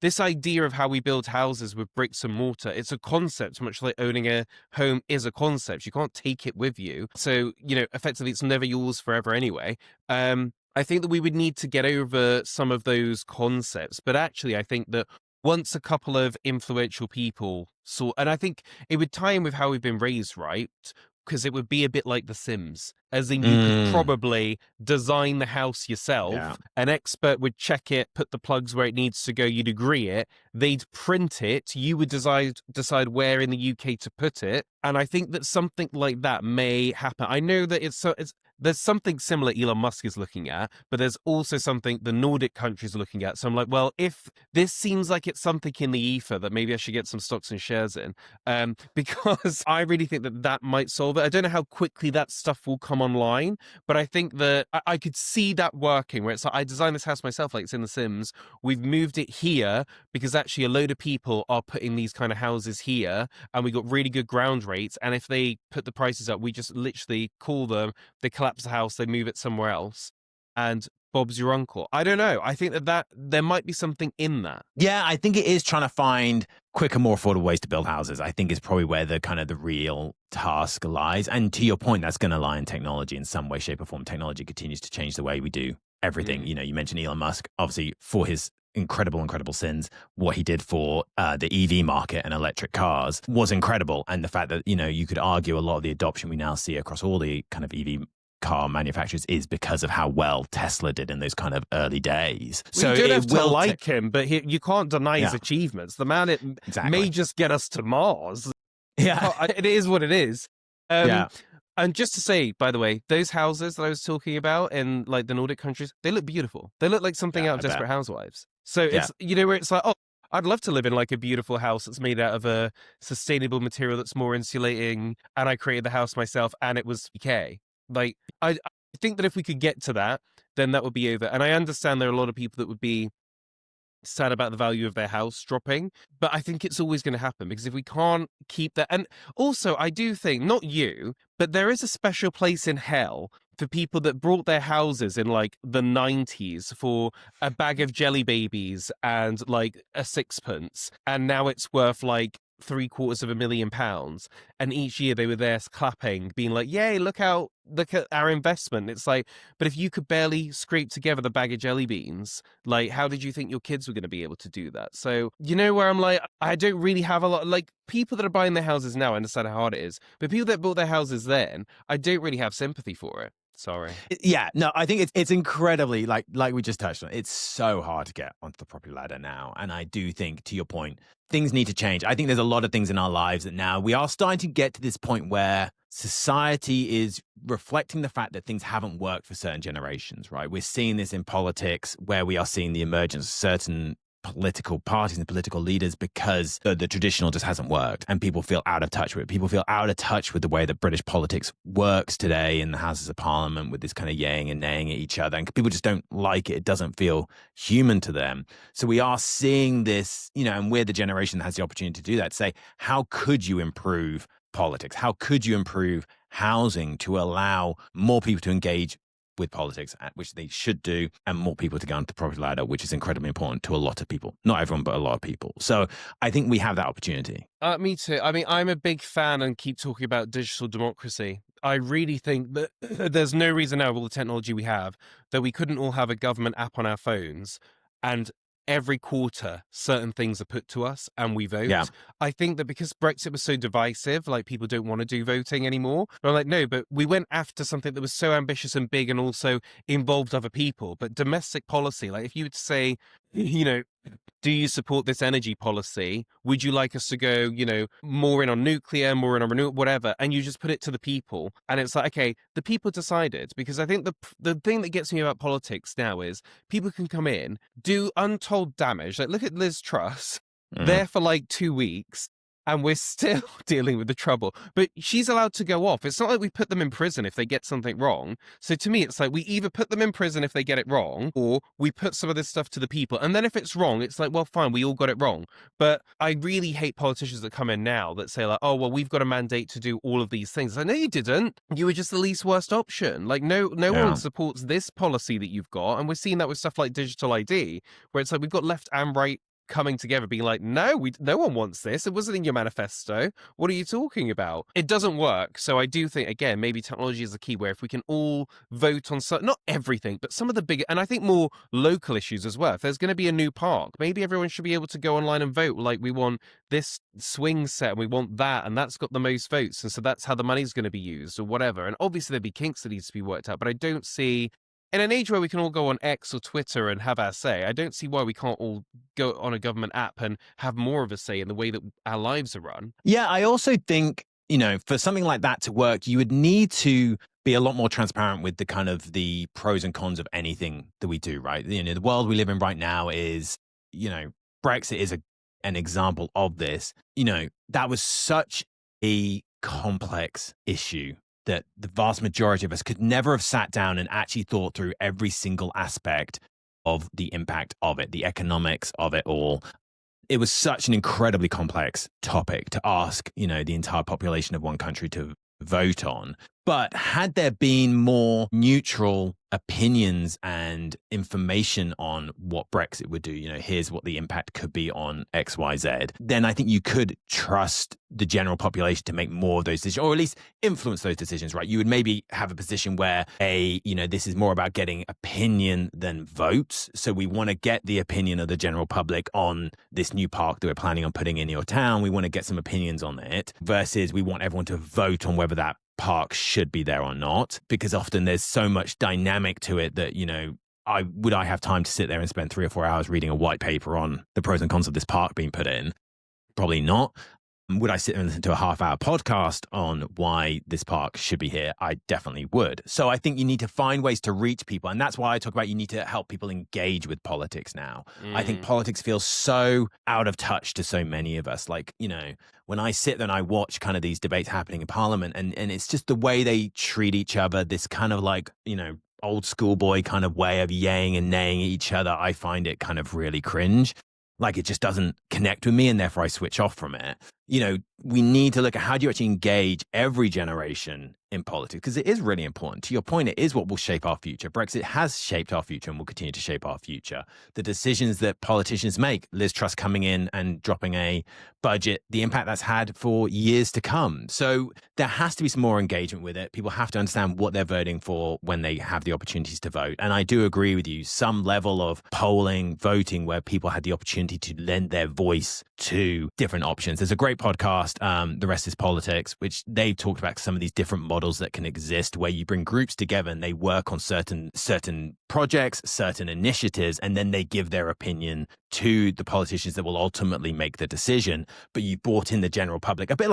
Speaker 1: This idea of how we build houses with bricks and mortar, it's a concept, much like owning a home is a concept. You can't take it with you. So, effectively, it's never yours forever anyway. I think that we would need to get over some of those concepts, but actually I think that once a couple of influential people and I think it would tie in with how we've been raised, right? Because it would be a bit like The Sims, as in you could probably design the house yourself. Yeah. An expert would check it, put the plugs where it needs to go, you'd agree it, they'd print it, you would decide where in the UK to put it. And I think that something like that may happen. I know that there's something similar Elon Musk is looking at, but there's also something the Nordic countries are looking at. So I'm like, well, if this seems like it's something in the ether that maybe I should get some stocks and shares in, because I really think that might solve it. I don't know how quickly that stuff will come online, but I think that I could see that working where it's like, I designed this house myself, like it's in The Sims. We've moved it here because actually a load of people are putting these kind of houses here and we got really good ground rates. And if they put the prices up, we just literally call them, they collapse the house, they move it somewhere else, and Bob's your uncle. I don't know. I think that there might be something in that.
Speaker 2: Yeah, I think it is trying to find quicker, more affordable ways to build houses. I think is probably where the kind of the real task lies. And to your point, that's going to lie in technology in some way, shape, or form. Technology continues to change the way we do everything. You mentioned Elon Musk, obviously for his incredible sins. What he did for the EV market and electric cars was incredible. And the fact that, you could argue a lot of the adoption we now see across all the kind of EV car manufacturers is because of how well Tesla did in those kind of early days.
Speaker 1: So you don't have to like him, but you can't deny his achievements. The man may just get us to Mars.
Speaker 2: Yeah.
Speaker 1: It is what it is. And just to say, by the way, those houses that I was talking about in like the Nordic countries, they look beautiful. They look like something out of Desperate Housewives. So it's, where it's like, oh, I'd love to live in like a beautiful house that's made out of a sustainable material that's more insulating, and I created the house myself and it was PK. Like, I think that if we could get to that, then that would be over. And I understand there are a lot of people that would be sad about the value of their house dropping, but I think it's always going to happen, because if we can't keep that, and also I do think, not you, but there is a special place in hell for people that brought their houses in like the 90s for a bag of jelly babies and like a sixpence, and now it's worth like £750,000, and each year they were there clapping, being like, yay, look at our investment. It's like, but if you could barely scrape together the bag of jelly beans, like, how did you think your kids were going to be able to do that? So where I'm like, I don't really have a lot, like, people that are buying their houses now, I understand how hard it is, but people that bought their houses then, I don't really have sympathy for it. Sorry.
Speaker 2: Yeah, no, I think it's incredibly, like we just touched on, it's so hard to get onto the property ladder now. And I do think, to your point, things need to change. I think there's a lot of things in our lives that now we are starting to get to this point where society is reflecting the fact that things haven't worked for certain generations, right? We're seeing this in politics, where we are seeing the emergence of certain political parties and political leaders because the traditional just hasn't worked, and people feel out of touch with it. People feel out of touch with the way that British politics works today in the Houses of Parliament, with this kind of yaying and naying at each other, and people just don't like it. It doesn't feel human to them. So we are seeing this, and we're the generation that has the opportunity to do that, to say, how could you improve politics? How could you improve housing to allow more people to engage with politics, which they should do, and more people to go onto the property ladder, which is incredibly important to a lot of people. Not everyone, but a lot of people. So I think we have that opportunity.
Speaker 1: Me too. I mean, I'm a big fan and keep talking about digital democracy. I really think that there's no reason now, with all the technology we have, that we couldn't all have a government app on our phones, and every quarter certain things are put to us and we vote. Yeah. I think that because Brexit was so divisive, like, people don't want to do voting anymore. But I'm like, no, but we went after something that was so ambitious and big and also involved other people. But domestic policy, like, if you were to say, do you support this energy policy? Would you like us to go, more in on nuclear, more in on renewable, whatever? And you just put it to the people. And it's like, okay, the people decided. Because I think the thing that gets me about politics now is people can come in, do untold damage. Like, look at Liz Truss, there for like 2 weeks, and we're still dealing with the trouble. But she's allowed to go off. It's not like we put them in prison if they get something wrong. So to me, it's like we either put them in prison if they get it wrong, or we put some of this stuff to the people. And then if it's wrong, it's like, well, fine, we all got it wrong. But I really hate politicians that come in now that say like, oh, well, we've got a mandate to do all of these things. I know you didn't. You were just the least worst option. Like, no one supports this policy that you've got. And we're seeing that with stuff like digital ID, where it's like we've got left and right coming together being like, no one wants this. It wasn't in your manifesto. What are you talking about? It doesn't work. So I do think, again, maybe technology is the key, where if we can all vote on not everything, but some of the bigger, and I think more local issues as well. If there's going to be a new park, maybe everyone should be able to go online and vote. Like, we want this swing set and we want that, and that's got the most votes, and so that's how the money's going to be used, or whatever. And obviously there'd be kinks that needs to be worked out, but I don't see, in an age where we can all go on X or Twitter and have our say, I don't see why we can't all go on a government app and have more of a say in the way that our lives are run. Yeah,
Speaker 2: I also think, for something like that to work, you would need to be a lot more transparent with the kind of the pros and cons of anything that we do, right? The world we live in right now is, Brexit is an example of this. That was such a complex issue that the vast majority of us could never have sat down and actually thought through every single aspect of the impact of it, the economics of it all. It was such an incredibly complex topic to ask, the entire population of one country to vote on. But had there been more neutral opinions and information on what Brexit would do, here's what the impact could be on XYZ, then I think you could trust the general population to make more of those decisions, or at least influence those decisions, right? You would maybe have a position where this is more about getting opinion than votes. So we want to get the opinion of the general public on this new park that we're planning on putting in your town. We want to get some opinions on it versus we want everyone to vote on whether that park should be there or not, because often there's so much dynamic to it that, I have time to sit there and spend 3 or 4 hours reading a white paper on the pros and cons of this park being put in? Probably not. Would I sit and listen to a half-hour podcast on why this park should be here? I definitely would. So I think you need to find ways to reach people. And that's why I talk about you need to help people engage with politics now. I think politics feels so out of touch to so many of us. Like, when I sit there and I watch kind of these debates happening in Parliament, and it's just the way they treat each other, this kind of like, old schoolboy kind of way of yaying and naying at each other, I find it kind of really cringe. Like, it just doesn't connect with me, and therefore I switch off from it. We need to look at how do you actually engage every generation in politics, because it is really important. To your point, it is what will shape our future. Brexit has shaped our future and will continue to shape our future. The decisions that politicians make, Liz Truss coming in and dropping a budget, the impact that's had for years to come. So there has to be some more engagement with it. People have to understand what they're voting for when they have the opportunities to vote. And I do agree with you, some level of polling, voting, where people had the opportunity to lend their voice to different options. There's a great podcast, The Rest is Politics, which they've talked about some of these different models that can exist where you bring groups together and they work on certain projects, certain initiatives, and then they give their opinion to the politicians that will ultimately make the decision. But you brought in the general public, a bit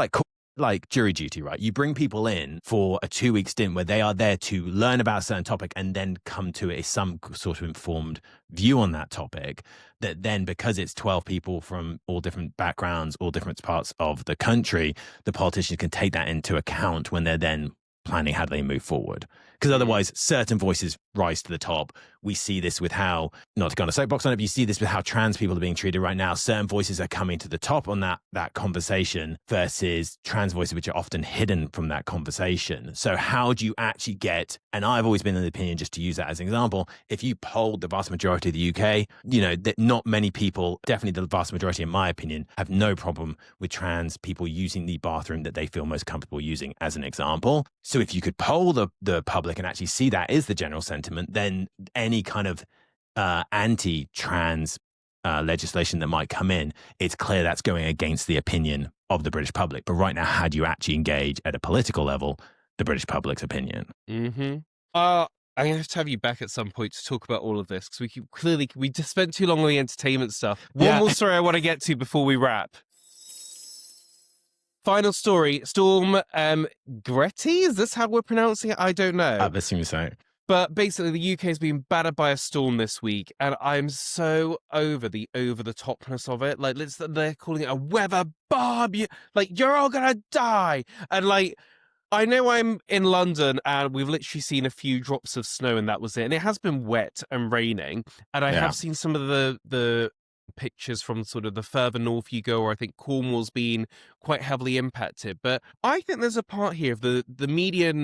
Speaker 2: like jury duty, right? You bring people in for a 2-week stint where they are there to learn about a certain topic and then come to some sort of informed view on that topic. That then, because it's 12 people from all different backgrounds, all different parts of the country, the politicians can take that into account when they're then planning how do they move forward. Because otherwise, certain voices rise to the top. We see this with how, not to go on a soapbox on it, but you see this with how trans people are being treated right now. Certain voices are coming to the top on that conversation versus trans voices, which are often hidden from that conversation. So how do you actually get, and I've always been of the opinion, just to use that as an example, if you polled the vast majority of the UK, that not many people, definitely the vast majority in my opinion, have no problem with trans people using the bathroom that they feel most comfortable using, as an example. So if you could poll the public and actually see that is the general sentiment, then any kind of anti-trans legislation that might come in, it's clear that's going against the opinion of the British public. But right now, how do you actually engage at a political level the British public's opinion?
Speaker 1: Mm-hmm. I'm going to have you back at some point to talk about all of this, because we just spent too long on the entertainment stuff. One more story I want to get to before we wrap. Final story, Storm Cicchetti, is this how we're pronouncing it? I don't know.
Speaker 2: That seems so.
Speaker 1: But basically, the UK has been battered by a storm this week, and I'm so over the topness of it. Like, they're calling it a weather bomb. You're all gonna die. And I know I'm in London, and we've literally seen a few drops of snow, and that was it. And it has been wet and raining, and I have seen some of the pictures from sort of the further north you go, or I think Cornwall's been quite heavily impacted. But I think there's a part here of the media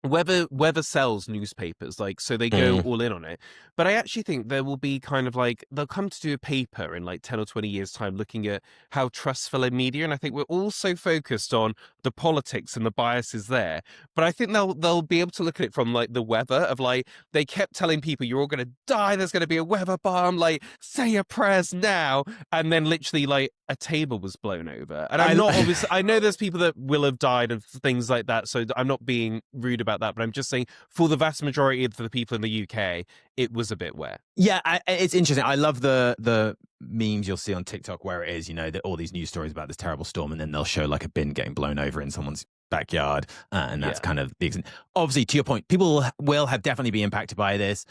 Speaker 1: weather sells newspapers, so they go all in on it. But I actually think there will be kind of they'll come to do a paper in 10 or 20 years time looking at how trustful in media, and I think we're all so focused on the politics and the biases there. But I think they'll be able to look at it from the weather of they kept telling people you're all going to die, there's going to be a weather bomb, say your prayers now, and then literally a table was blown over. And I'm not obviously, I know there's people that will have died and things like that, so I'm not being rude about that, but I'm just saying for the vast majority of the people in the UK, it was a bit wet.
Speaker 2: Yeah, it's interesting. I love the memes you'll see on TikTok where it is, that all these news stories about this terrible storm, and then they'll show a bin getting blown over in someone's backyard, and that's kind of the obviously, to your point, people will have definitely be impacted by this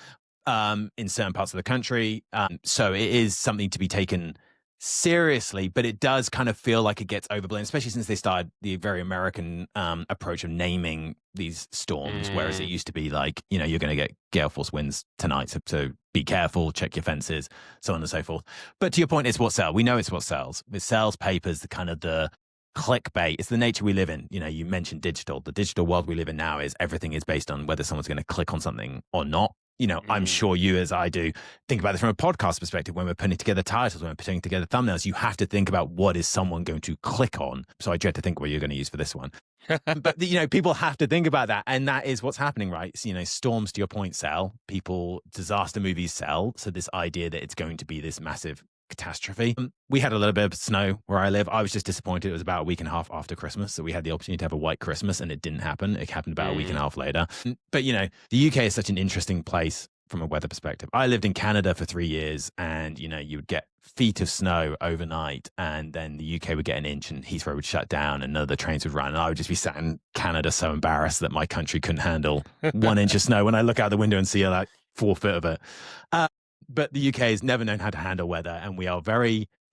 Speaker 2: in certain parts of the country, so it is something to be taken seriously, but it does kind of feel like it gets overblown, especially since they started the very American approach of naming these storms, whereas it used to be you're going to get gale force winds tonight, so be careful, check your fences, so on and so forth. But to your point, it's what sells. We know it's what sells. It sells papers, the clickbait. It's the nature we live in. You know, you mentioned digital. The digital world we live in now is everything is based on whether someone's going to click on something or not. You know, I'm sure you, as I do, think about this from a podcast perspective. When we're putting together titles, when we're putting together thumbnails, you have to think about what is someone going to click on. So I dread to think what you're going to use for this one. But, you know, people have to think about that. And that is what's happening, right? So, you know, storms, to your point, sell. Disaster movies sell. So this idea that it's going to be this massive catastrophe. We had a little bit of snow where I live. I was just disappointed. It was about a week and a half after Christmas. So we had the opportunity to have a white Christmas and it didn't happen. It happened about a week and a half later. But, you know, the UK is such an interesting place from a weather perspective. I lived in Canada for 3 years and, you know, you would get feet of snow overnight and then the UK would get an inch and Heathrow would shut down and none of the trains would run. And I would just be sat in Canada so embarrassed that my country couldn't handle 1 inch of snow when I look out the window and see like 4 foot of it. But the UK has never known how to handle weather. And we are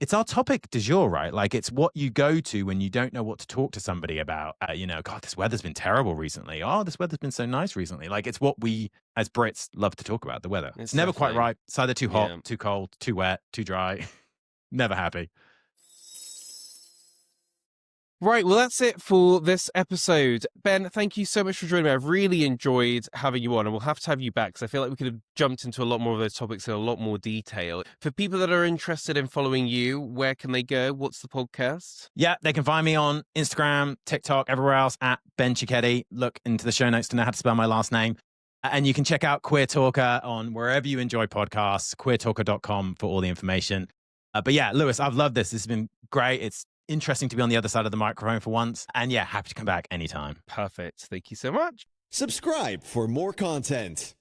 Speaker 2: it's our topic du jour, right? Like it's what you go to when you don't know what to talk to somebody about. You know, God, this weather's been terrible recently. Oh, this weather's been so nice recently. Like it's what we as Brits love to talk about, the weather. It's never quite right. It's either too hot, too cold, too wet, too dry. Never happy.
Speaker 1: Right, well, that's it for this episode. Ben, thank you so much for joining me. I've really enjoyed having you on, and we'll have to have you back because I feel like we could have jumped into a lot more of those topics in a lot more detail. For people that are interested in following you, where can they go? What's the podcast?
Speaker 2: Yeah, they can find me on Instagram, TikTok, everywhere else at Ben Cicchetti. Look into the show notes to know how to spell my last name. And you can check out Queer Talker on wherever you enjoy podcasts, queertalker.com for all the information. But yeah, Lewis, I've loved this. This has been great. It's interesting to be on the other side of the microphone for once. And yeah, happy to come back anytime.
Speaker 1: Perfect. Thank you so much.
Speaker 3: Subscribe for more content.